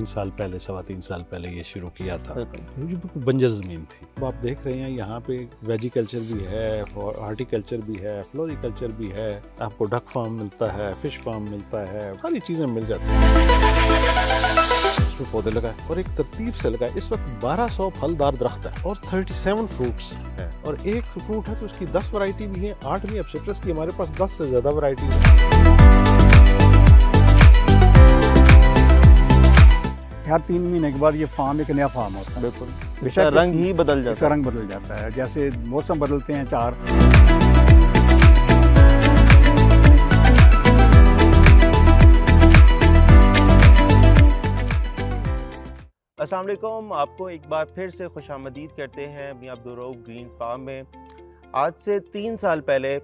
साल पहले, 3.25 साल पहले ये शुरू किया था। जो बिल्कुल बंजर ज़मीन थी। अब आप देख रहे हैं यहाँ पे वेजिकल्चर भी है, हार्टिकल्चर भी है, फ्लोरिकल्चर भी है, आपको डक फार्म मिलता है, फिश फार्म मिलता है, सारी चीज़ें मिल जाती हैं। उसमें पौधे लगाए और एक तरतीब से लगाए। इस वक्त 1200 फलदार दरख्त है और 37 फ्रूट्स है, और एक फ्रूट है तो उसकी 10 वैरायटी भी है, 8 भी। अब सिट्रस की हमारे पास 10 से ज़्यादा वैरायटी है। हर 3 महीने के बाद ये फार्म एक नया फार्म होता है। बिल्कुल, इसका रंग ही बदल जाता है। इसका रंग बदल जाता है, जैसे मौसम बदलते हैं 4। अस्सलाम वालेकुम, आपको एक बार फिर से खुशामदीद करते हैं मियां अब्दुर्रऊफ ग्रीन फार्म में। आज से 3 साल पहले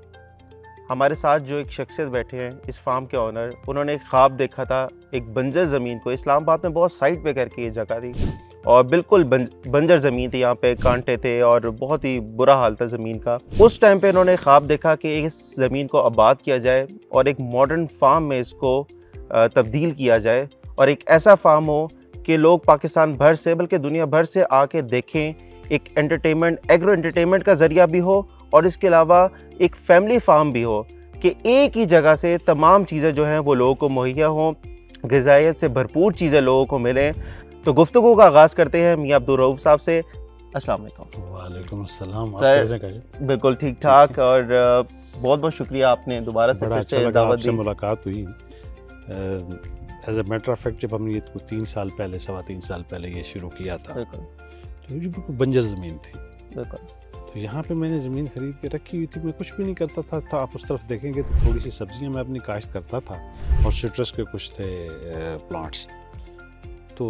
हमारे साथ जो एक शख्सियत बैठे हैं, इस फार्म के ऑनर, उन्होंने एक ख्वाब देखा था एक बंजर ज़मीन को। इस्लामाबाद में बहुत साइट पे करके ये जगह थी और बिल्कुल बंजर ज़मीन थी, यहाँ पे कांटे थे और बहुत ही बुरा हाल था ज़मीन का। उस टाइम पे इन्होंने ख्वाब देखा कि इस ज़मीन को आबाद किया जाए और एक मॉडर्न फार्म में इसको तब्दील किया जाए, और एक ऐसा फार्म हो कि लोग पाकिस्तान भर से बल्कि दुनिया भर से आके देखें। एक एंटरटेनमेंट, एग्रो एंटरटेनमेंट का ज़रिया भी हो और इसके अलावा एक फैमिली फार्म भी हो कि एक ही जगह से तमाम चीज़ें जो हैं वो लोगों को मुहैया हों, ग़िज़ाइयत से भरपूर चीज़ें लोगों को मिलें। तो गुफ्तगू का आगाज़ करते हैं मियां अब्दुर्रऊफ साहब से। अस्सलाम वालेकुम। वालेकुम अस्सलाम। आप सर, कैसे हैं? बिल्कुल ठीक ठाक, और बहुत बहुत शुक्रिया, आपने दोबारा से बड़ा फिर अच्छा से लगा दावत आपसे दी। मुलाकात हुई। As a matter of fact जब हमने ये 3 साल पहले, 3.25 साल पहले ये शुरू किया था, बिल्कुल तो ये बिल्कुल बंजर ज़मीन थी। बिल्कुल। तो यहाँ पे मैंने ज़मीन खरीद के रखी हुई थी। मैं कुछ भी नहीं करता था। तो आप उस तरफ देखेंगे तो थोड़ी सी सब्जियाँ मैं अपनी काश्त करता था और सिट्रस के कुछ थे प्लांट्स। तो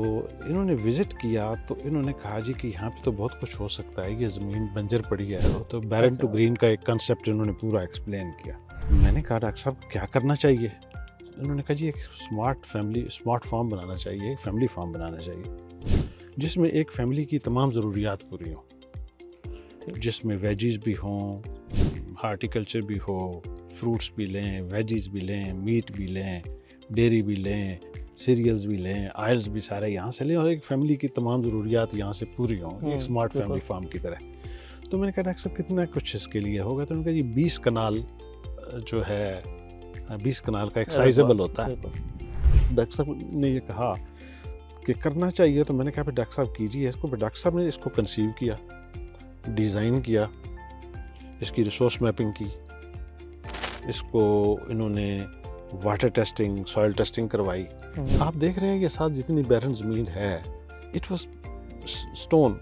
इन्होंने विज़िट किया तो इन्होंने कहा जी कि यहाँ पे तो बहुत कुछ हो सकता है, ये ज़मीन बंजर पड़ी है। तो बैरन टू ग्रीन का एक कंसेप्ट इन्होंने पूरा एक्सप्लेन किया। मैंने कहा डॉक्टर साहब क्या करना चाहिए? उन्होंने कहा जी एक स्मार्ट फार्म बनाना चाहिए, एक फैमिली फार्म बनाना चाहिए जिसमें एक फैमिली की तमाम ज़रूरियात पूरी हों, जिसमें वेजीज़ भी हों, हार्टिकल्चर भी हो, फ्रूट्स भी लें, वेजीज़ भी लें, मीट भी लें, डेयरी भी लें, सीरियल्स भी लें, ऑयल्स भी सारे यहाँ से लें, और एक फैमिली की तमाम ज़रूरियात यहाँ से पूरी हों, एक स्मार्ट फैमिली फार्म की तरह। तो मैंने कहा डॉक्टर साहब कितना कुछ इसके लिए होगा? तो उन्होंने कहा जी 20 कनाल जो है, 20 कनाल का एक साइजेबल होता है। डॉक्टर साहब ने ये कहा कि करना चाहिए। तो मैंने कहा फिर डॉक्टर साहब कीजिए इसको। फिर डॉक्टर साहब ने इसको कंसीव किया, डिज़ाइन किया, इसकी रिसोर्स मैपिंग की, इसको इन्होंने वाटर टेस्टिंग, सॉइल टेस्टिंग करवाई। आप देख रहे हैं कि साथ जितनी बैरन ज़मीन है, इट वाज स्टोन,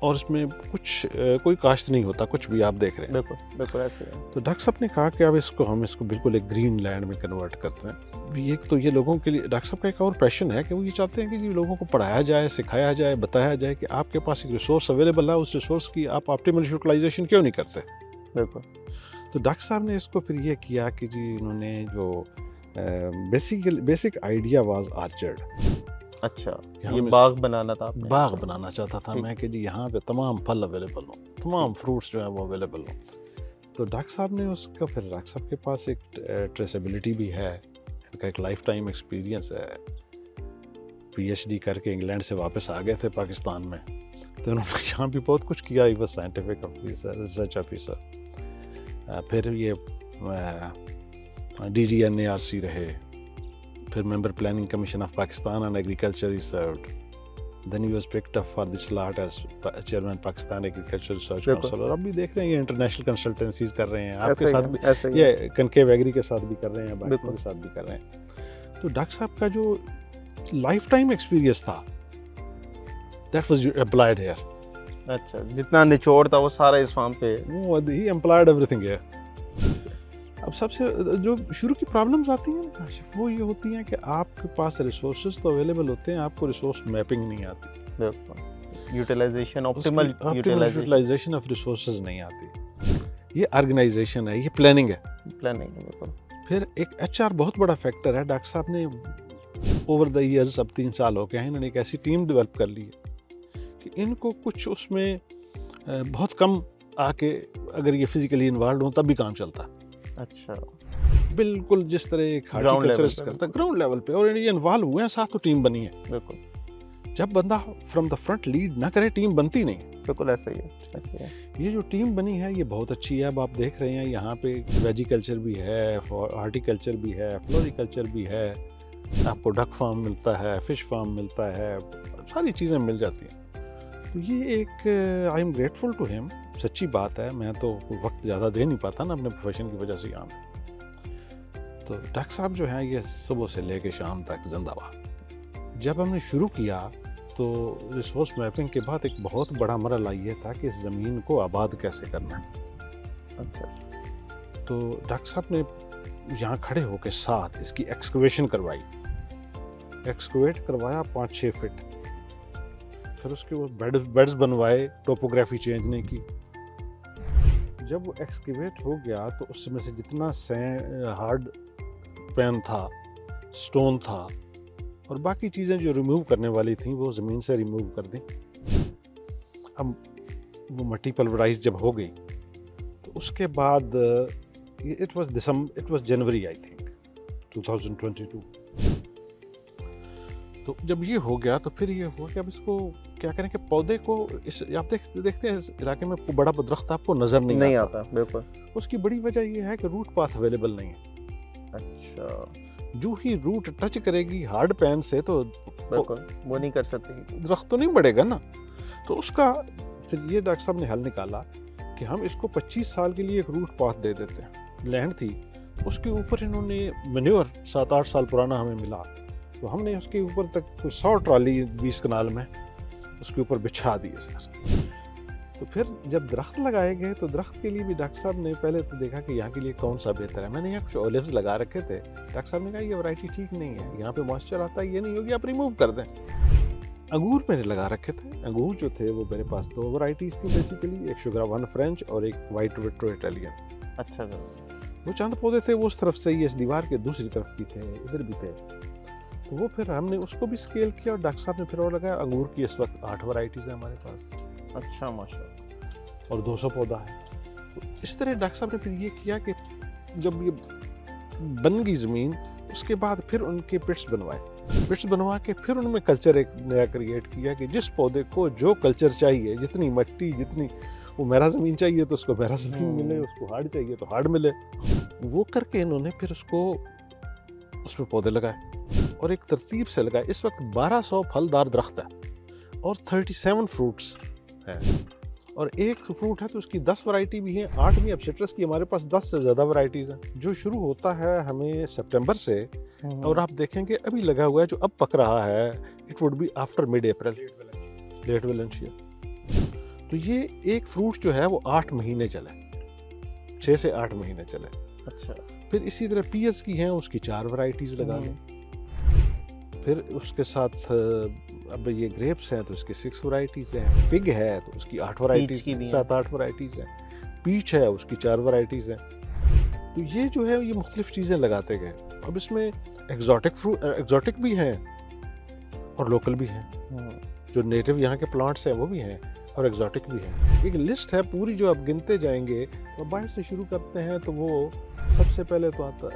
और इसमें कुछ कोई काश्त नहीं होता, कुछ भी आप देख रहे हैं। बिल्कुल बिल्कुल ऐसे है। तो डॉक्टर साहब ने कहा कि अब हम इसको बिल्कुल एक ग्रीन लैंड में कन्वर्ट करते हैं। ये तो ये लोगों के लिए, डॉक्टर साहब का एक और पैशन है कि वो ये चाहते हैं कि ये लोगों को पढ़ाया जाए, सिखाया जाए, बताया जाए कि आपके पास एक रिसोर्स अवेलेबल है, उस रिसोर्स की आप ऑप्टिमल यूटिलाइजेशन क्यों नहीं करते। बिल्कुल। तो डॉक्टर साहब ने इसको फिर ये किया कि जी इन्होंने जो बेसिक आइडिया वाज ऑर्चर्ड। अच्छा, ये बाग बनाना था आपने? बाग बनाना चाहता था मैं कि जी यहाँ पे तमाम फल अवेलेबल हों, तमाम फ्रूट्स जो है वो अवेलेबल हों। तो डॉक्टर साहब ने उसका, फिर डॉक्टर साहब के पास एक ट्रेसेबिलिटी भी है, इनका एक लाइफ टाइम एक्सपीरियंस है। PhD करके इंग्लैंड से वापस आ गए थे पाकिस्तान में, तो उन्होंने यहाँ भी बहुत कुछ किया। ही वो साइंटिफिक ऑफिसर, रिसर्च ऑफिसर, फिर ये DGNARC रहे, फिर member planning commission of Pakistan on agriculture he served, then he was picked up for this slot as chairman Pakistan agriculture research council. और अब भी देख रहे हैं ये इंटरनेशनल कंसल्टेंसीज कर रहे हैं, आपके साथ भी, ये कनकेव एग्री के साथ भी कर रहे हैं, बाकी के साथ भी कर रहे हैं। तो डॉक्टर साहब का जो लाइफ टाइम एक्सपीरियंस था, दैट वाज अप्लाइड हियर। अच्छा, जितना निचोड़ था वो सारा इस फार्म पे, वो ही एम्प्लॉयड एवरीथिंग हियर। अब सबसे जो शुरू की प्रॉब्लम्स आती हैं ना, वो ये होती हैं कि आपके पास रिसोर्सेज तो अवेलेबल होते हैं, आपको रिसोर्स मैपिंग नहीं आती, utilization, optimal utilization of resources नहीं आती। ये ऑर्गेनाइजेशन है, ये प्लानिंग है। प्लानिंग। फिर एक HR बहुत बड़ा फैक्टर है। डॉक्टर साहब ने ओवर द ईयर्स, अब 3 साल हो गए हैं, इन्होंने एक ऐसी टीम डेवलप कर ली है कि इनको कुछ उसमें बहुत कम आके अगर ये फिजिकली इन्वॉल्व हो तब भी काम चलता है। अच्छा, बिल्कुल जिस तरह एक हार्टिकल्चरिस्ट करता है ग्राउंड लेवल पे, और ये इन्वॉल्व हुए हैं, साथ तो टीम बनी है। बिल्कुल। जब बंदा फ्रॉम द फ्रंट लीड ना करे टीम बनती नहीं। बिल्कुल ऐसा ही है, ऐसा ही है। ये जो टीम बनी है ये बहुत अच्छी है। अब आप देख रहे हैं यहाँ पे वेजिकल्चर भी है, हॉर्टिकल्चर भी है, फ्लोरिकल्चर भी है, आपको डक फार्म मिलता है, फिश फार्म मिलता है, सारी चीज़ें मिल जाती हैं। तो ये एक I am grateful to him, सच्ची बात है। मैं तो वक्त ज़्यादा दे नहीं पाता ना अपने प्रोफेशन की वजह से यहाँ पे। तो डक साहब जो हैं ये सुबह से लेके शाम तक जिंदाबाद। जब हमने शुरू किया तो रिसोर्स मैपिंग के बाद एक बहुत बड़ा मरहला ये था कि इस ज़मीन को आबाद कैसे करना है। अच्छा। तो डॉक्टर साहब ने यहाँ खड़े होकर साथ इसकी एक्सकवेशन करवाई, एक्सकवेट करवाया 5-6 फीट, फिर उसके वो बेड्स बनवाए, टोपोग्राफी चेंज नहीं की। जब वो एक्सकवेट हो गया तो उसमें से जितना हार्ड पैन था, स्टोन था और बाकी चीज़ें जो रिमूव करने वाली थी वो ज़मीन से रिमूव कर दी। अब वो मल्टी पल्वराइज जब हो गई तो उसके बाद it was January I think 2022। तो जब ये हो गया तो फिर ये हो गया अब इसको क्या करें कि पौधे को आप देखते हैं इस इलाके में बड़ा दरख्त आपको नज़र नहीं आता। बिल्कुल। उसकी बड़ी वजह ये है कि रूट पाथ अवेलेबल नहीं है। अच्छा। जो ही रूट टच करेगी हार्ड पैन से तो बिल्कुल वो नहीं कर सकते, दरख्त तो नहीं बढ़ेगा ना। तो उसका फिर ये डॉक्टर साहब ने हल निकाला कि हम इसको 25 साल के लिए एक रूट पाथ दे देते हैं। लैंड थी उसके ऊपर इन्होंने मैन्योर 7-8 साल पुराना हमें मिला, तो हमने उसके ऊपर तक 100 ट्राली 20 कनाल में उसके ऊपर बिछा दी इस तरह। तो फिर जब दरख्त लगाए गए तो दरख्त के लिए भी डॉक्टर साहब ने पहले तो देखा कि यहाँ के लिए कौन सा बेहतर है। मैंने यहाँ कुछ ओलिव्स लगा रखे थे, डॉक्टर साहब ने कहा ये वैरायटी ठीक नहीं है, यहाँ पे मॉइस्चर आता है, ये नहीं होगी, आप रिमूव कर दें। अंगूर मैंने लगा रखे थे। अंगूर जो थे वो मेरे पास 2 वैरायटीज थी बेसिकली, एक शुगर 1 फ्रेंच और एक वाइट विट्रो इटालियन। अच्छा। वो चंद पौधे थे वो उस तरफ से ही, इस दीवार के दूसरी तरफ भी थे, इधर भी थे। तो वो फिर हमने उसको भी स्केल किया और डॉक्टर साहब ने फिर और लगाया। अंगूर की इस वक्त 8 वैरायटीज है हमारे पास। अच्छा, माशाल्लाह। और 200 पौधा है। तो इस तरह डॉक्टर साहब ने फिर ये किया कि जब ये बन गई ज़मीन उसके बाद फिर उनके पिट्स बनवा के फिर उनमें कल्चर एक नया क्रिएट किया कि जिस पौधे को जो कल्चर चाहिए, जितनी मट्टी, जितनी वो मेरा ज़मीन चाहिए तो उसको मेरा ज़मीन मिले, उसको हार्ड चाहिए तो हार्ड मिले। वो करके इन्होंने फिर उसको उसमें पौधे लगाए और एक तरतीब से लगाए। इस वक्त 1200 फलदार दरख्त है और 37 फ्रूट्स हैं और एक फ्रूट है तो उसकी 10 वैरायटी भी है। 8वीं अब सिट्रस की हमारे पास 10 से ज़्यादा वैरायटीज़ हैं जो शुरू होता है हमें सितंबर से और आप देखेंगे अभी लगा हुआ है जो अब पक रहा है, it would be after mid April, late Valencia. तो ये एक फ्रूट जो है वो 8 महीने चले, 6 से 8 महीने चले। अच्छा। फिर इसी तरह पीयर्स की हैं उसकी 4 वैरायटीज़ लगा लें। फिर उसके साथ अब ये ग्रेप्स हैं तो उसकी 6 वैरायटीज़ हैं। फिग है तो उसकी 8 वैरायटीज़, 7-8 वैरायटीज़ हैं। पीच है उसकी 4 वैरायटीज़ हैं। तो ये जो है ये मुख्तलिफ चीज़ें लगाते गए। अब इसमें एग्जॉटिक भी हैं और लोकल भी हैं। जो नेटिव यहाँ के प्लांट्स हैं वो भी हैं और एग्जॉटिक भी हैं। एक लिस्ट है पूरी जो आप गिनते जाएंगे। तो बाहर से शुरू करते हैं तो वो सबसे पहले तो आता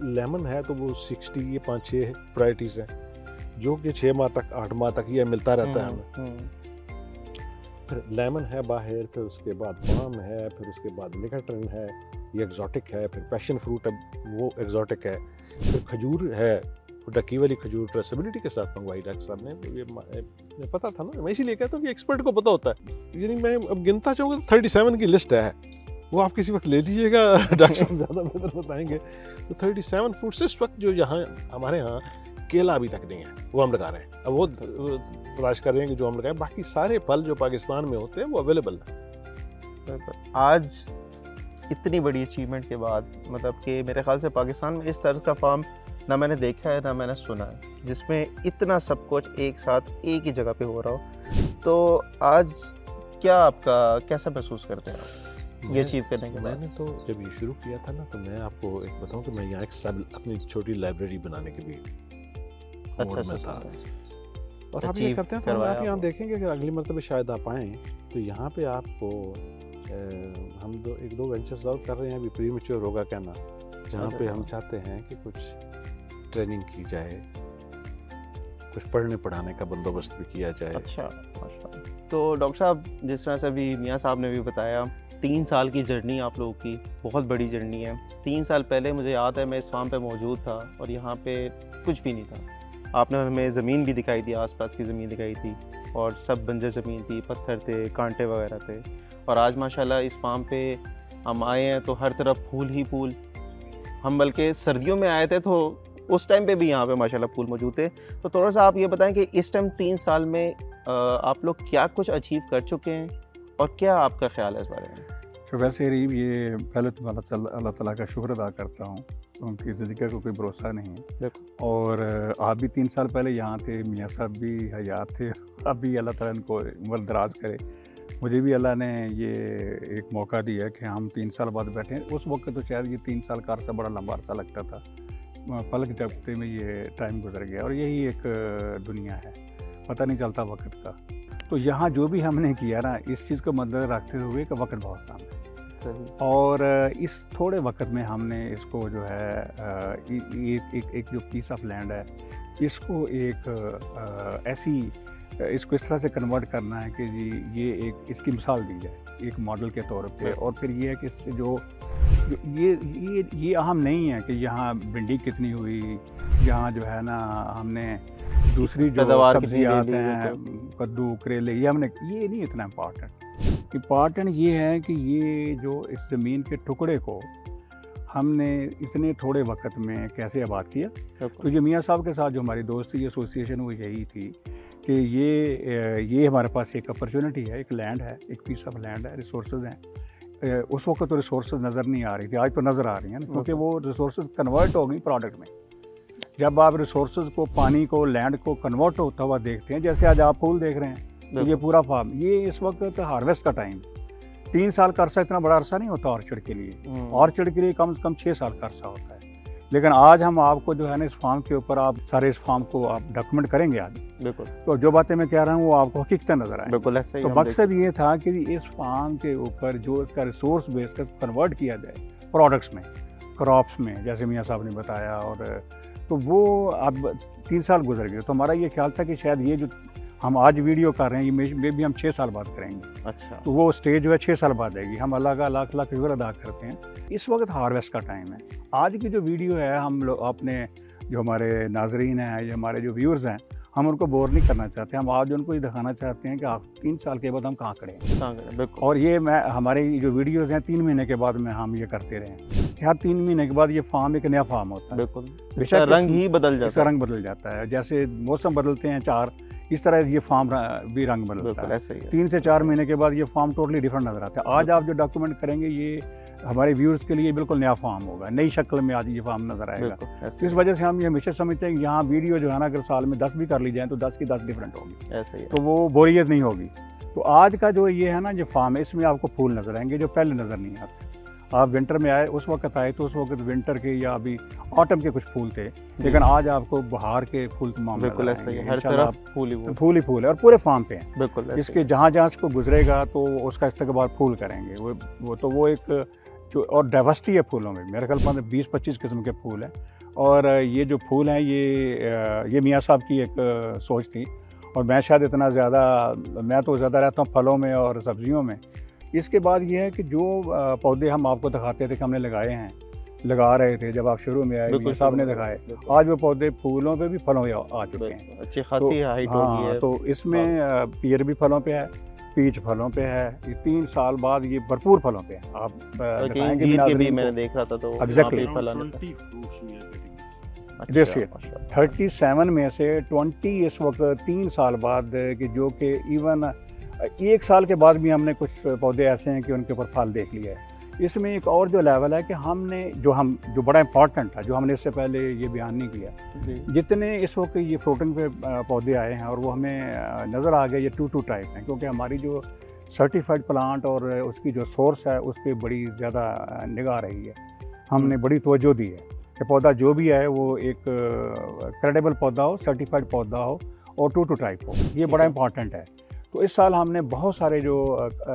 लेमन है तो वो 60, ये 5-6 वैरायटीज़ हैं जो कि 6 माह तक 8 माह तक ये मिलता रहता है हमें। फिर लेमन है बाहर, फिर उसके बाद पाम है, फिर उसके बाद निकाटन है, ये एग्जॉटिक है। फिर पैशन फ्रूट है वो एग्जॉटिक है। फिर खजूर है, डकी वाली खजूर ट्रेसेबिलिटी के साथ मंगवाई डॉक्टर साहब ने। तो ये पता था ना, मैं इसीलिए कहता हूँ कि एक्सपर्ट को पता होता है। यानी मैं अब गिनता चाहूँगा तो 37 की लिस्ट है, वो आप किसी वक्त ले लीजिएगा, डॉक्टर साहब ज़्यादा बेहतर बताएंगे। तो 37 फ्रूट्स इस वक्त जो यहाँ हमारे यहाँ केला अभी तक नहीं है वो हम लगा रहे हैं। अब वो तलाश कर रहे हैं कि जो हम लगाए, बाकी सारे फल जो पाकिस्तान में होते हैं वो अवेलेबल है। आज इतनी बड़ी अचीवमेंट के बाद मतलब कि मेरे ख्याल से पाकिस्तान में इस तरह का फार्म ना मैंने देखा है ना मैंने सुना है जिसमें इतना सब कुछ एक साथ एक ही जगह पे हो रहा हो। तो आज क्या आपका कैसा महसूस करते हैं ये अचीव करने के बाद? मैंने तो जब ये शुरू किया था ना तो मैं आपको एक बताऊं कि मैं यहाँ एक अपनी छोटी लाइब्रेरी बनाने के भी अच्छा में था। और आप ये करते हैं तो आप यहाँ देखेंगे कि अगली मरतबे शायद आप आएँ तो यहाँ पे आपको हम 1-2 वेंचर्स और कर रहे हैं, अभी प्री मैच्योर होगा कहना, जहाँ पे हम चाहते हैं कि कुछ ट्रेनिंग की जाए कुछ पढ़ने पढ़ाने का बंदोबस्त भी किया जाए। अच्छा, तो डॉक्टर साहब, जिस तरह से अभी मियाँ साहब ने भी बताया, 3 साल की जर्नी आप लोगों की बहुत बड़ी जर्नी है। 3 साल पहले मुझे याद है मैं इस फार्म पे मौजूद था और यहाँ पे कुछ भी नहीं था। आपने हमें ज़मीन भी दिखाई दी, आसपास की ज़मीन दिखाई थी और सब बंजर ज़मीन थी, पत्थर थे, कांटे वगैरह थे। और आज माशाल्लाह इस फार्म पे हम आए हैं तो हर तरफ फूल ही फूल। हम बल्कि सर्दियों में आए थे तो उस टाइम पे भी यहाँ पे माशाल्लाह फूल मौजूद थे। तो थोड़ा सा आप ये बताएं कि इस टाइम 3 साल में आप लोग क्या कुछ अचीव कर चुके हैं और क्या आपका ख्याल है इस बारे में? तो वैसे रीब, ये पहले तो अल्लाह ताला का शुक्र अदा करता हूँ, उनकी ज़िंदगी का कोई भरोसा नहीं है। और आप भी 3 साल पहले यहाँ थे, मियाँ साहब भी हयात थे। अभी अल्लाह ताला इनको उम्र दराज करे। मुझे भी अल्लाह ने ये एक मौका दिया कि हम 3 साल बाद बैठे हैं। उस वक्त तो शायद ये 3 साल का अरसा बड़ा लंबा अरसा लगता था, पलक झपकते में ये टाइम गुजर गया। और यही एक दुनिया है, पता नहीं चलता वक्त का। तो यहाँ जो भी हमने किया ना, इस चीज़ को मद्देनजर रखते हुए कि वक्त बहुत कम है और इस थोड़े वक्त में हमने इसको जो है एक जो पीस ऑफ लैंड है, इसको एक ऐसी इसको इस तरह से कन्वर्ट करना है कि जी ये एक इसकी मिसाल दी जाए एक मॉडल के तौर पे। और फिर ये है कि इससे जो ये अहम नहीं है कि यहाँ भिंडी कितनी हुई, यहाँ जो है ना हमने दूसरी जो सब्जियाँ हैं, कद्दू करेले, ये नहीं इतना इम्पॉर्टेंट ये है कि ये जो इस ज़मीन के टुकड़े को हमने इतने थोड़े वक्त में कैसे आबाद किया। तो ये मियाँ साहब के साथ जो हमारी दोस्ती एसोसिएशन वो यही थी कि ये हमारे पास एक अपॉर्चुनिटी है, एक लैंड है, एक पीस ऑफ लैंड है, रिसोर्सेज हैं। उस वक्त तो रिसोर्सेज नज़र नहीं आ रही थी, आज तो नज़र आ रही हैं, क्योंकि वो रिसोर्सेज कन्वर्ट हो गई प्रोडक्ट में। जब आप रिसोर्सेज को, पानी को, लैंड को कन्वर्ट होता हुआ देखते हैं, जैसे आज आप फूल देख रहे हैं, तो ये पूरा फार्म, ये इस वक्त हार्वेस्ट का टाइम। 3 साल का अरसा इतना बड़ा अरसा नहीं होता ऑर्चर्ड के लिए। ऑर्चर्ड के लिए कम से कम 6 साल का अरसा होता है। लेकिन आज हम आपको जो है ना इस फार्म के ऊपर, आप सारे इस फार्म को आप डॉक्यूमेंट करेंगे आज। बिल्कुल। तो जो बातें मैं कह रहा हूँ वो आपको हकीकत नजर आए। बिल्कुल ऐसे ही। तो मकसद ये था कि इस फार्म के ऊपर जो इसका रिसोर्स बेस का कन्वर्ट किया जाए प्रोडक्ट्स में, क्रॉप्स में, जैसे मियाँ साहब ने बताया। और तो वो अब 3 साल गुजर गए। तो हमारा ये ख्याल था कि शायद ये जो हम आज वीडियो कर रहे हैं ये मे भी हम 6 साल बाद करेंगे। अच्छा। तो वो स्टेज जो है 6 साल बाद आएगी। हम अल्लाह का लाख लाख शुक्र अदा करते हैं। इस वक्त हार्वेस्ट का टाइम है। आज की जो वीडियो है, हम लोग अपने जो हमारे नाजरीन हैं या हमारे जो व्यूअर्स हैं, हम उनको बोर नहीं करना चाहते। हम आज उनको ये दिखाना चाहते हैं कि आप 3 साल के बाद हम कहाँ खड़े हैं। और ये हमारी जो वीडियोज़ हैं 3 महीने के बाद में हम ये करते रहे। हर 3 महीने के बाद ये फार्म एक नया फार्म होता है। बिल्कुल। इसका रंग ही बदल जाता है। इसका रंग बदल जाता है। जैसे मौसम बदलते हैं 4, इस तरह ये फार्म भी रंग बदलता है। 3 से 4 महीने के बाद ये फार्म टोटली डिफरेंट नजर आता है। आज आप जो डॉक्यूमेंट करेंगे ये हमारे व्यूअर्स के लिए बिल्कुल नया फार्म होगा, नई शक्ल में आज ये फार्म नजर आएगा। तो इस वजह से हम ये हमेशा समझते हैं कि यहाँ वीडियो जो है ना, अगर साल में 10 भी कर ली जाए तो 10 की 10 डिफरेंट होगी। ऐसे ही। तो वो बोरियत नहीं होगी। तो आज का जो ये है ना जो फार्म है, इसमें आपको फूल नजर आएंगे जो पहले नजर नहीं आते। आप विंटर में आए, उस वक्त आए तो उस वक्त विंटर के या अभी ऑटम के कुछ फूल थे, लेकिन आज आपको बहार के फूल तमाम बिल्कुल ऐसे ही, हर तरफ फूल ही फूल है और पूरे फार्म पे हैं। बिल्कुल। इसके जहाँ इसको गुजरेगा तो उसका इस्तेमाल फूल करेंगे। वो एक जो और डाइवर्सिटी है फूलों में, मेरे ख्याल में 20-25 किस्म के फूल हैं। और ये जो फूल हैं ये मियाँ साहब की एक सोच थी। और मैं शायद इतना ज़्यादा, मैं तो ज़्यादा रहता हूँ फलों में और सब्जियों में। इसके बाद ये है कि जो पौधे हम आपको दिखाते थे कि हमने लगाए हैं, लगा रहे थे जब आप शुरू में आए, मियाँ साहब ने दिखाए, आज वो पौधे फूलों पे भी फलों पे आ चुके हैं। अच्छी खासी हाइट हो गई है। तो इसमें पीर भी फलों पे है, पीच फलों पे है। ये 3 साल बाद ये भरपूर फलों पे है। आप दिखाएंगे भी, मैंने देख रहा था तो एग्जैक्टली 37 में से 20 इस वक्त 3 साल बाद कि जो कि इवन 1 साल के बाद भी हमने कुछ पौधे ऐसे हैं कि उनके ऊपर फल देख लिया है। इसमें एक और जो लेवल है कि हमने जो बड़ा इम्पॉर्टेंट था, जो हमने इससे पहले ये बयान नहीं किया, जितने इस वक्त ये फ्रूटिंग पे पौधे आए हैं और वो हमें नज़र आ गया ये 2 टाइप हैं, क्योंकि हमारी जो सर्टिफाइड प्लांट और उसकी जो सोर्स है उस पर बड़ी ज़्यादा निगाह रही है। हमने बड़ी तवज्जो दी है कि पौधा जो भी है वो एक क्रेडिबल पौधा हो, सर्टिफाइड पौधा हो और 2 टाइप हो। ये बड़ा इम्पॉर्टेंट है। तो इस साल हमने बहुत सारे जो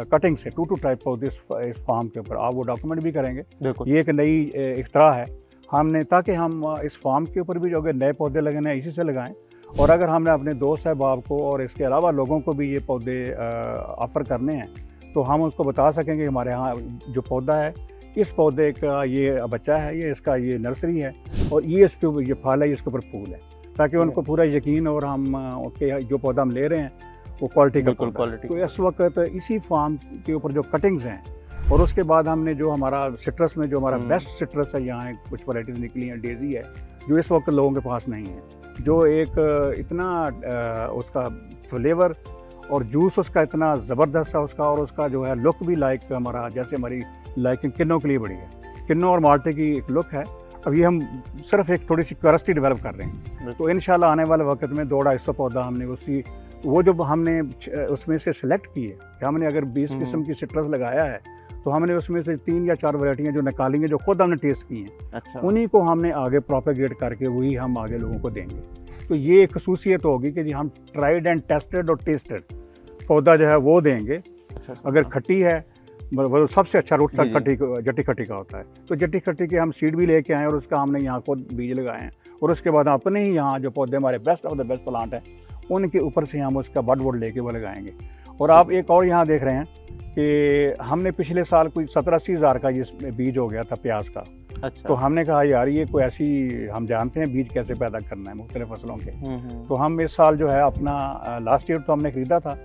कटिंग से 2 टाइप पौधे इस फार्म के ऊपर, आप वो डॉक्यूमेंट भी करेंगे। ये एक नई इख्तरा है हमने, ताकि हम इस फार्म के ऊपर भी जो अगर नए पौधे लगे हैं इसी से लगाएं और अगर हमने अपने दोस्त अहबाब को और इसके अलावा लोगों को भी ये पौधे ऑफ़र करने हैं तो हम उसको बता सकेंगे हमारे यहाँ जो पौधा है, इस पौधे का ये बच्चा है, ये इसका ये नर्सरी है और ये इसके ऊपर ये फल है, इसके ऊपर फूल है, ताकि उनको पूरा यकीन और हम के जो पौधा हम ले रहे हैं वो क्वालिटी का क्वालिटी। तो इस वक्त इसी फार्म के ऊपर जो कटिंग्स हैं और उसके बाद हमने जो हमारा सिट्रस में जो हमारा बेस्ट सिट्रस है, यहाँ कुछ वैराइटीज़ निकली हैं, डेज़ी है जो इस वक्त लोगों के पास नहीं है, जो एक इतना उसका फ्लेवर और जूस उसका इतना ज़बरदस्त है उसका, और उसका जो है लुक भी लाइक हमारा जैसे हमारी लाइकिंग किन्नों के लिए बड़ी है, किन्नों और माल्टे की एक लुक है। अभी हम सिर्फ एक थोड़ी सी क्यूरियोसिटी डेवलप कर रहे हैं, तो इंशाल्लाह आने वाले वक्त में 200-250 पौधा हमने उसी वो जो हमने उसमें से सिलेक्ट किए कि हमने अगर 20 किस्म की सिट्रस लगाया है तो हमने उसमें से 3 या 4 वैरायटियाँ जो निकालेंगे जो खुद हमने टेस्ट की हैं, अच्छा, उन्हीं को हमने आगे प्रोपेगेट करके वही हम आगे लोगों को देंगे। तो ये एक खसूसियत होगी कि जी हम ट्राइड एंड टेस्टेड और टेस्टेड पौधा जो है वो देंगे। अच्छा, अगर खट्टी है वो सबसे अच्छा रूट साथ जट्टी खट्टी का होता है, तो जट्टी खट्टी के हम सीड भी लेके आए और उसका हमने यहाँ खुद बीज लगाए हैं, और उसके बाद अपने ही यहाँ जो पौधे हमारे best of the best plant है उनके ऊपर से हम उसका बड वुड लेके वो लगाएंगे। और आप एक और यहाँ देख रहे हैं कि हमने पिछले साल कोई 70-80 हज़ार का ये बीज हो गया था प्याज का। अच्छा, तो हमने कहा यार ये कोई ऐसी, हम जानते हैं बीज कैसे पैदा करना है मुख्तलिफ फसलों के, तो हम इस साल जो है अपना लास्ट ईयर तो हमने ख़रीदा था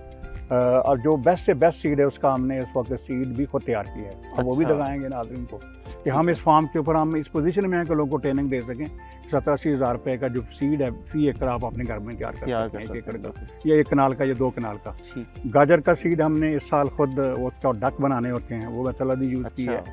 और जो बेस्ट से बेस्ट सीड है उसका हमने इस वक्त सीड भी खुद तैयार की है। अब वो भी लगाएंगे नाज़रीन को कि हम इस फार्म के ऊपर हम इस पोजीशन में हैं कि लोगों को ट्रेनिंग दे सकें। 70-80 हज़ार रुपये का जो सीड है फी एकड़ आप अपने घर में तैयार कर सकते हैं, 1 एकड़ का या 1 कनाल का या 2 कनाल का। गाजर का सीड हमने इस साल खुद उसका डक बनाने होते हैं वो भी यूज़ की है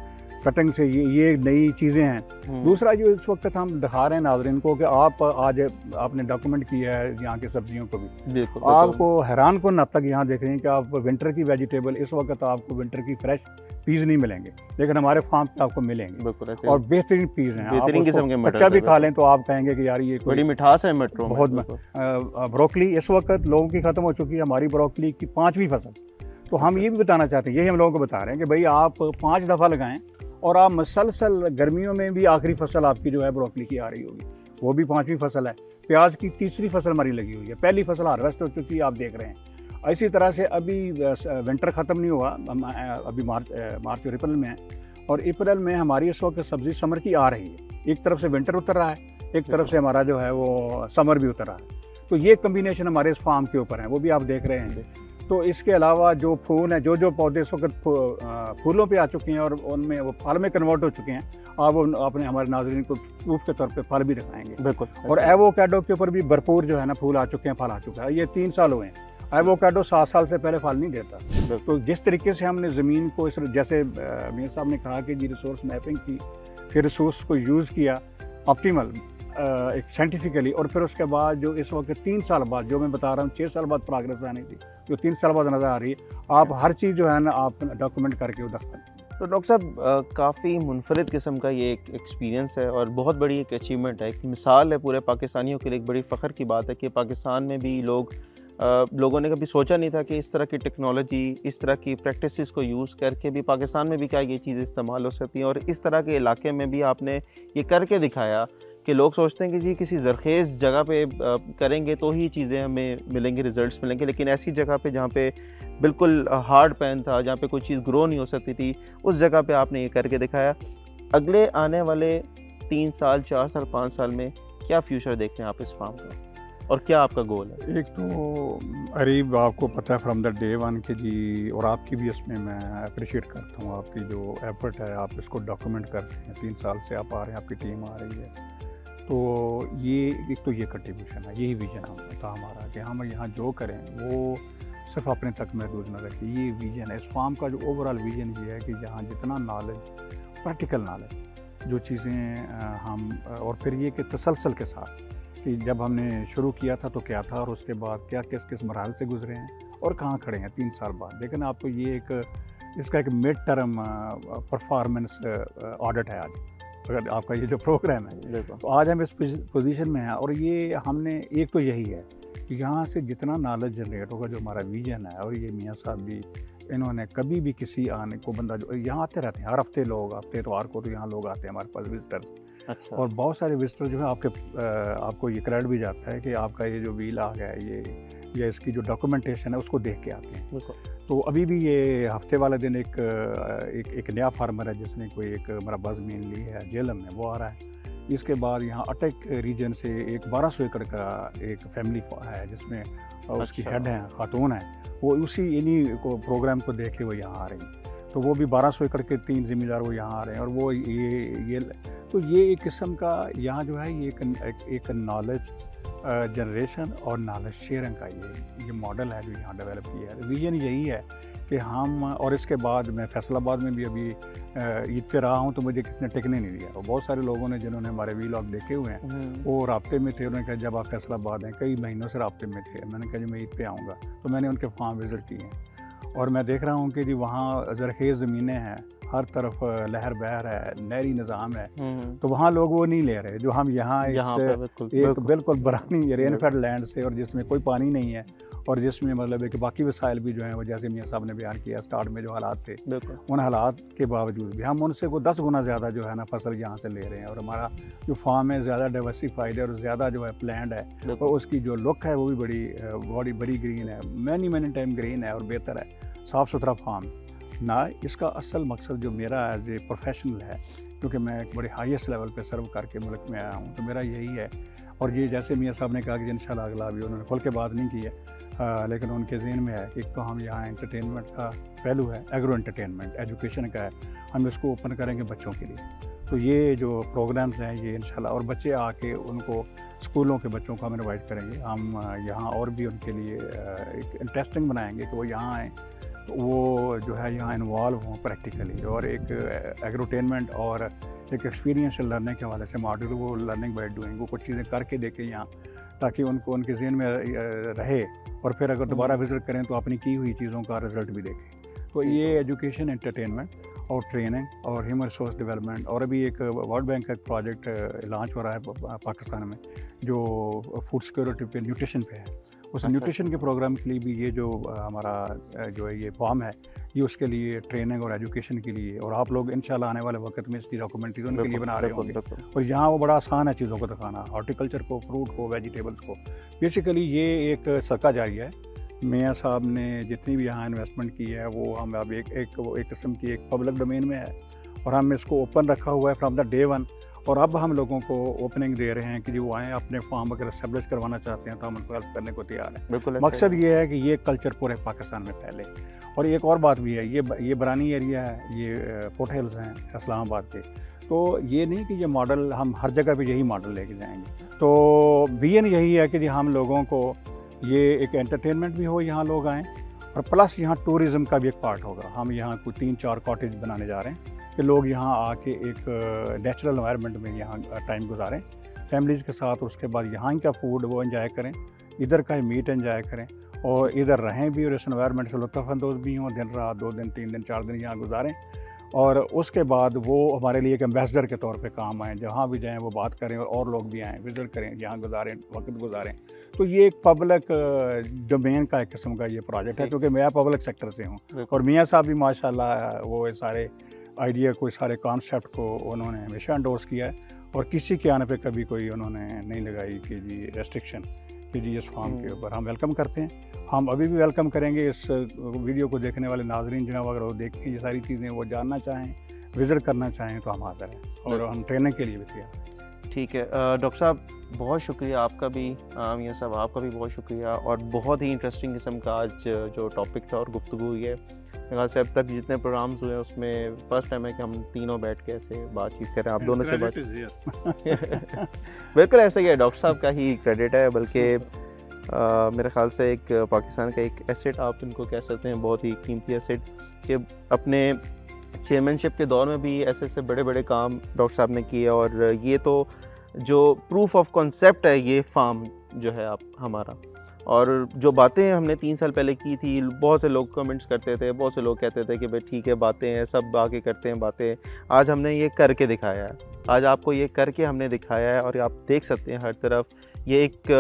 कटिंग से। ये नई चीज़ें हैं। दूसरा जो इस वक्त हम दिखा रहे हैं नाज़रीन को कि आप आज आपने डॉक्यूमेंट किया है यहाँ की सब्जियों को भी, आपको हैरान कौन तक यहाँ देख रहे हैं कि आप विंटर की वेजिटेबल इस वक्त आपको विंटर की फ्रेश पीस नहीं मिलेंगे, लेकिन हमारे फार्म पे आपको मिलेंगे और बेहतरीन पीस हैं। बेहतरीन किस्म के कच्चा भी खा लें तो आप कहेंगे कि यार ये बड़ी मिठास है मटर बहुत। ब्रोकली इस वक्त लोगों की ख़त्म हो चुकी है, हमारी ब्रोकली की 5वीं फसल। तो हम ये भी बताना चाहते हैं, यही हम लोगों को बता रहे हैं कि भाई आप 5 दफ़ा लगाएं और आप मसलसल गर्मियों में भी आखिरी फसल आपकी जो है ब्रोकली की आ रही होगी, वो भी 5वीं फसल है। प्याज की 3री फसल हमारी लगी हुई है, पहली फसल हार्वेस्ट हो चुकी है, आप देख रहे हैं। इसी तरह से अभी विंटर ख़त्म नहीं हुआ, अभी मार्च और अप्रैल में है, और अप्रैल में हमारी इस वक्त सब्ज़ी समर की आ रही है। एक तरफ से विंटर उतर रहा है, एक तरफ से हमारा जो है वो समर भी उतर रहा है। तो ये कम्बिनेशन हमारे इस फार्म के ऊपर है, वो भी आप देख रहे हैं। तो इसके अलावा जो फूल हैं, जो पौधे इस वक्त फूलों पे आ चुके हैं और उनमें वो फल में कन्वर्ट हो चुके हैं, आप अपने हमारे नाज़रीन को प्रूफ के तौर पे फल भी दिखाएंगे। बिल्कुल। और एवोकाडो के ऊपर भी भरपूर जो है ना फूल आ चुके हैं, फल आ चुका है। ये 3 साल हुए हैं। एवोकाडो 7 साल से पहले फल नहीं देता। तो जिस तरीके से हमने ज़मीन को इस जैसे मियां साहब ने कहा कि जी रिसोर्स मैपिंग की, फिर रिसोर्स को यूज़ किया ऑप्टिमल एक साइंटिफिकली, और फिर उसके बाद जो इस वक्त 3 साल बाद जो मैं बता रहा हूँ 6 साल बाद प्रोग्रेस आनी थी, जो 3 साल बाद नज़र आ रही है, आप हर चीज़ जो है ना आप डॉक्यूमेंट करके उधर। तो डॉक्टर साहब काफ़ी मुनफरद किस्म का ये एक एक्सपीरियंस है और बहुत बड़ी एक अचीवमेंट है, एक मिसाल है पूरे पाकिस्तानियों के लिए। एक बड़ी फ़ख्र की बात है कि पाकिस्तान में भी लोगों ने कभी सोचा नहीं था कि इस तरह की टेक्नोलॉजी, इस तरह की प्रैक्टिसेस को यूज़ करके भी पाकिस्तान में भी क्या ये चीज़ें इस्तेमाल हो सकती हैं। और इस तरह के इलाके में भी आपने ये करके दिखाया कि लोग सोचते हैं कि जी किसी ज़रखेज़ जगह पे करेंगे तो ही चीज़ें हमें मिलेंगी, रिज़ल्ट्स मिलेंगे, लेकिन ऐसी जगह पे जहाँ पे बिल्कुल हार्ड पैन था, जहाँ पे कोई चीज़ ग्रो नहीं हो सकती थी, उस जगह पे आपने ये करके दिखाया। अगले आने वाले 3 साल, 4 साल, 5 साल में क्या फ्यूचर देखते हैं आप इस फार्म का और क्या आपका गोल है? एक तो अरीब आपको पता है फ्रॉम द डे 1 के जी, और आपकी भी इसमें मैं अप्रिशिएट करता हूँ, आपकी जो एफर्ट है, आप इसको डॉक्यूमेंट करते हैं। 3 साल से आप आ रहे हैं, आपकी टीम आ रही है, तो ये एक तो ये कंट्रीब्यूशन है, यही विजन था हमारा कि हम यहाँ जो करें वो सिर्फ अपने तक महदूद न रखें। ये विजन है इस फार्म का। जो ओवरऑल विजन ये है कि जहाँ जितना नॉलेज, प्रैक्टिकल नॉलेज, जो चीज़ें हम, और फिर ये कि तसलसल के साथ कि जब हमने शुरू किया था तो क्या था और उसके बाद क्या किस मरहल से गुजरे हैं और कहाँ खड़े हैं 3 साल बाद। लेकिन आपको ये इसका एक मिड टर्म परफॉर्मेंस ऑडिट है आज, अगर आपका ये जो प्रोग्राम है, तो आज हम इस पोजीशन में हैं। और ये हमने एक तो यही है कि यहाँ से जितना नॉलेज जनरेट होगा, जो हमारा विजन है, और ये मियां साहब भी इन्होंने कभी भी किसी आने को बंदा जो यहाँ आते रहते हैं हर हफ्ते लोग, हफ्ते इतवार को तो यहाँ लोग आते हैं हमारे पास विजिटर्स। अच्छा। और बहुत सारे विजिटर जो है आपको ये क्रेडिट भी जाता है कि आपका ये जो व्हील आ गया है ये इसकी जो डॉक्यूमेंटेशन है उसको देख के आते हैं। तो अभी भी ये हफ्ते वाले दिन एक नया फार्मर है जिसने कोई एक मरबा ज़मीन ली है जेलम में, वो आ रहा है। इसके बाद यहाँ अटक रीजन से एक 1200 एकड़ का एक फैमिली है जिसमें उसकी हेड हैं, खातून है, वो इन्हीं को प्रोग्राम को देखे वो यहाँ आ रही हैं। तो वो भी 1200 एकड़ के 3 ज़मींदार वो यहाँ आ रहे हैं। और वो ये एक किस्म का यहाँ जो है ये एक नॉलेज जनरेशन और नॉलेज शेयरिंग का ये मॉडल है जो यहाँ डेवलप किया है। विजन यही है कि हम, और इसके बाद मैं फैसलाबाद में भी अभी ईद पे रहा हूँ तो मुझे किसी ने टिकने नहीं दिया। और बहुत सारे लोगों ने जिन्होंने हमारे वीलॉग देखे हुए हैं वो राब्ते में थे। उन्होंने कहा जब आप फैसलाबाद हैं, कई महीनों से राब्ते में थे। मैंने कहा जी मैं ईद पे आऊँगा, तो मैंने उनके फार्म विज़िट किए हैं और मैं देख रहा हूँ कि जी वहाँ ज़रखेज़ ज़मीनें हैं, हर तरफ लहर बहर है, नहरी निज़ाम है। तो वहाँ लोग वो नहीं ले रहे जो हम यहाँ एक बिल्कुल बरानी रेनफेड लैंड से, और जिसमें कोई पानी नहीं है और जिसमें मतलब एक बाकी वसाइल भी जो हैं वो जैसे मियाँ साहब ने बयान किया स्टार्ट में जो हालात थे, उन हालात के बावजूद भी हम उनसे को 10 गुना ज़्यादा जो है ना फसल यहाँ से ले रहे हैं। और हमारा जो फार्म है ज़्यादा डाइवर्सिफाइड है और ज़्यादा जो है प्लान्ड है, और उसकी जो लुक है वो भी बड़ी ग्रीन है, मैनी टाइम ग्रीन है और बेहतर है, साफ़ सुथरा फार्म ना। इसका असल मकसद जो मेरा एज ए प्रोफेशनल है, क्योंकि मैं एक बड़े हाईएस्ट लेवल पे सर्व करके मुल्क में आया हूँ, तो मेरा यही है। और ये जैसे मियाँ साहब ने कहा कि इंशाल्लाह अगला अभी उन्होंने खुल के बात नहीं की है, लेकिन उनके ज़हन में है कि तो हम यहाँ एंटरटेनमेंट का पहलू है, एग्रो एंटरटेनमेंट एजुकेशन का है, हम इसको ओपन करेंगे बच्चों के लिए। तो ये जो प्रोग्राम्स हैं ये इंशाल्लाह, और बच्चे आके उनको स्कूलों के बच्चों को हम इनवाइट करेंगे। हम यहाँ और भी उनके लिए एक इंटरेस्टिंग बनाएंगे कि वो यहाँ आएँ, वो जो है यहाँ इन्वॉल्व हों प्रैक्टिकली, और एक एग्रोटेनमेंट और एक एक्सपीरियंशियल लर्निंग के हवाले से मॉडल, वो लर्निंग बाय डूइंग, वो कुछ चीज़ें करके देखें यहाँ, ताकि उनको उनके ज़हन में रहे, और फिर अगर दोबारा विज़िट करें तो अपनी की हुई चीज़ों का रिज़ल्ट भी देखें। तो ये एजुकेशन, एंटरटेनमेंट और ट्रेनिंग और ह्यूमन रिसोर्स डेवलपमेंट, और अभी एक वर्ल्ड बैंक का प्रोजेक्ट लॉन्च हो रहा है पाकिस्तान में जो फूड सिक्योरिटी पे, न्यूट्रिशन पे है। उस न्यूट्रिशन के प्रोग्राम के लिए भी ये जो हमारा जो है ये फॉर्म है, ये उसके लिए ट्रेनिंग और एजुकेशन के लिए, और आप लोग इंशाल्लाह आने वाले वक्त में इसकी डॉक्यूमेंट्री उनके लिए बना रहे होंगे। और यहाँ वो बड़ा आसान है चीज़ों को दिखाना, हॉर्टिकल्चर को, फ्रूट को, वेजिटेबल्स को। बेसिकली ये एक सदका जारिया है। मियाँ साहब ने जितनी भी यहाँ इन्वेस्टमेंट की है वो हम अब एक किस्म की एक पब्लिक डोमेन में है, और हम इसको ओपन रखा हुआ है फ्रॉम द डे वन। और अब हम लोगों को ओपनिंग दे रहे हैं कि जो आएँ अपने फार्म अगर एस्टेब्लिश करवाना चाहते हैं तो हम उनको हेल्प करने को तैयार हैं। बिल्कुल, मकसद ये है कि ये कल्चर पूरे पाकिस्तान में फैले। और एक और बात भी है, ये बरानी एरिया है, ये फुट हिल्स हैं इस्लामाबाद के, तो ये नहीं कि ये मॉडल हम हर जगह पे यही मॉडल लेके जाएंगे। तो विजन यही है कि हम लोगों को ये एक एंटरटेनमेंट भी हो, यहाँ लोग आएँ, और प्लस यहाँ टूरिज़म का भी एक पार्ट होगा। हम यहाँ कोई 3-4 कॉटेज बनाने जा रहे हैं कि लोग यहाँ आके एक नेचुरल एनवायरनमेंट में यहाँ टाइम गुजारें फैमिलीज़ के साथ, और उसके बाद यहाँ का फूड वो एंजॉय करें, इधर का मीट एंजॉय करें, और इधर रहें भी और इस एनवायरनमेंट से लुत्फ़अंदोज़ भी हों, दिन रात 2 दिन 3 दिन 4 दिन यहाँ गुजारें। और उसके बाद वो हमारे लिए एक एम्बेसडर के तौर पे काम आएँ, जहाँ भी जाएँ वो बात करें और लोग भी आएँ, विज़िट करें, यहाँ गुजारें, वक्त गुजारें। तो ये एक पब्लिक डोमेन का एक किस्म का ये प्रोजेक्ट है, क्योंकि मैं पब्लिक सेक्टर से हूँ, और मियाँ साहब भी माशाल्लाह वो सारे आइडिया को, सारे कॉन्सेप्ट को उन्होंने हमेशा एंडोर्स किया है, और किसी के आने पे कभी कोई उन्होंने नहीं लगाई कि जी रेस्ट्रिक्शन कि जी इस फॉर्म के ऊपर। हम वेलकम करते हैं, हम अभी भी वेलकम करेंगे। इस वीडियो को देखने वाले नाजरीन जो अगर वो देखें ये सारी चीज़ें, वो जानना चाहें, विज़िट करना चाहें, तो हम हाज़िर हैं, और हम ट्रेनिंग के लिए भी तैयार हैं। ठीक है डॉक्टर साहब, बहुत शुक्रिया आपका भी, मियाँ साहब आपका भी बहुत शुक्रिया, और बहुत ही इंटरेस्टिंग किस्म का आज जो टॉपिक था और गुफ्तगू हुई है। मेरे ख्याल से अब तक जितने प्रोग्राम्स हुए हैं उसमें फर्स्ट टाइम है कि हम तीनों बैठ के ऐसे बातचीत करें, आप दोनों से बात बिल्कुल ऐसा ही है, डॉक्टर साहब का ही क्रेडिट है, बल्कि मेरे ख्याल से एक पाकिस्तान का एक एसेट आप इनको कह सकते हैं, बहुत ही कीमती एसेट, कि अपने चेयरमैनशिप के दौर में भी ऐसे बड़े बड़े काम डॉक्टर साहब ने किए। और ये तो जो प्रूफ ऑफ कॉन्सेप्ट है ये फार्म जो है आप हमारा, और जो बातें हमने 3 साल पहले की थी, बहुत से लोग कमेंट्स करते थे, बहुत से लोग कहते थे कि भाई ठीक है बातें हैं, सब आके करते हैं बातें। आज हमने ये करके दिखाया है, आज आपको ये करके हमने दिखाया है, और आप देख सकते हैं हर तरफ ये एक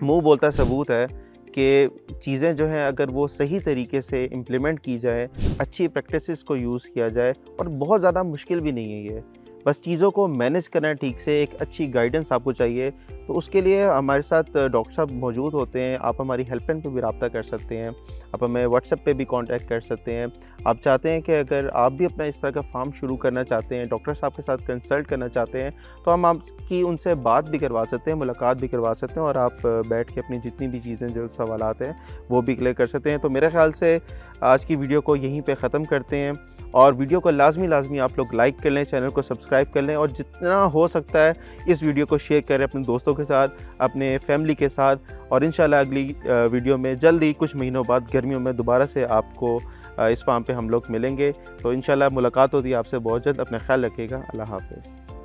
मुंह बोलता सबूत है कि चीज़ें जो हैं अगर वो सही तरीके से इम्प्लीमेंट की जाए, अच्छी प्रैक्टिसेस को यूज़ किया जाए, और बहुत ज़्यादा मुश्किल भी नहीं है ये, बस चीज़ों को मैनेज करना ठीक से, एक अच्छी गाइडेंस आपको चाहिए। तो उसके लिए हमारे साथ डॉक्टर साहब मौजूद होते हैं। आप हमारी हेल्पलाइन पे भी रब्ता कर सकते हैं, आप हमें व्हाट्सएप पे भी कांटेक्ट कर सकते हैं। आप चाहते हैं कि अगर आप भी अपना इस तरह का फार्म शुरू करना चाहते हैं, डॉक्टर साहब के साथ कंसल्ट करना चाहते हैं, तो हम आपकी उनसे बात भी करवा सकते हैं, मुलाकात भी करवा सकते हैं, और आप बैठ के अपनी जितनी भी चीज़ें जो सवालात हैं वो भी क्लियर कर सकते हैं। तो मेरे ख्याल से आज की वीडियो को यहीं पर ख़त्म करते हैं, और वीडियो को लाजमी आप लोग लाइक कर लें, चैनल को सब्सक्राइब कर लें, और जितना हो सकता है इस वीडियो को शेयर करें अपने दोस्तों के साथ, अपने फैमिली के साथ। और इंशाल्लाह अगली वीडियो में जल्दी कुछ महीनों बाद गर्मियों में दोबारा से आपको इस फार्म पे हम लोग मिलेंगे। तो इंशाल्लाह मुलाकात होती है आपसे बहुत जल्द। अपना ख्याल रखिएगा। अल्लाह हाफ़िज़।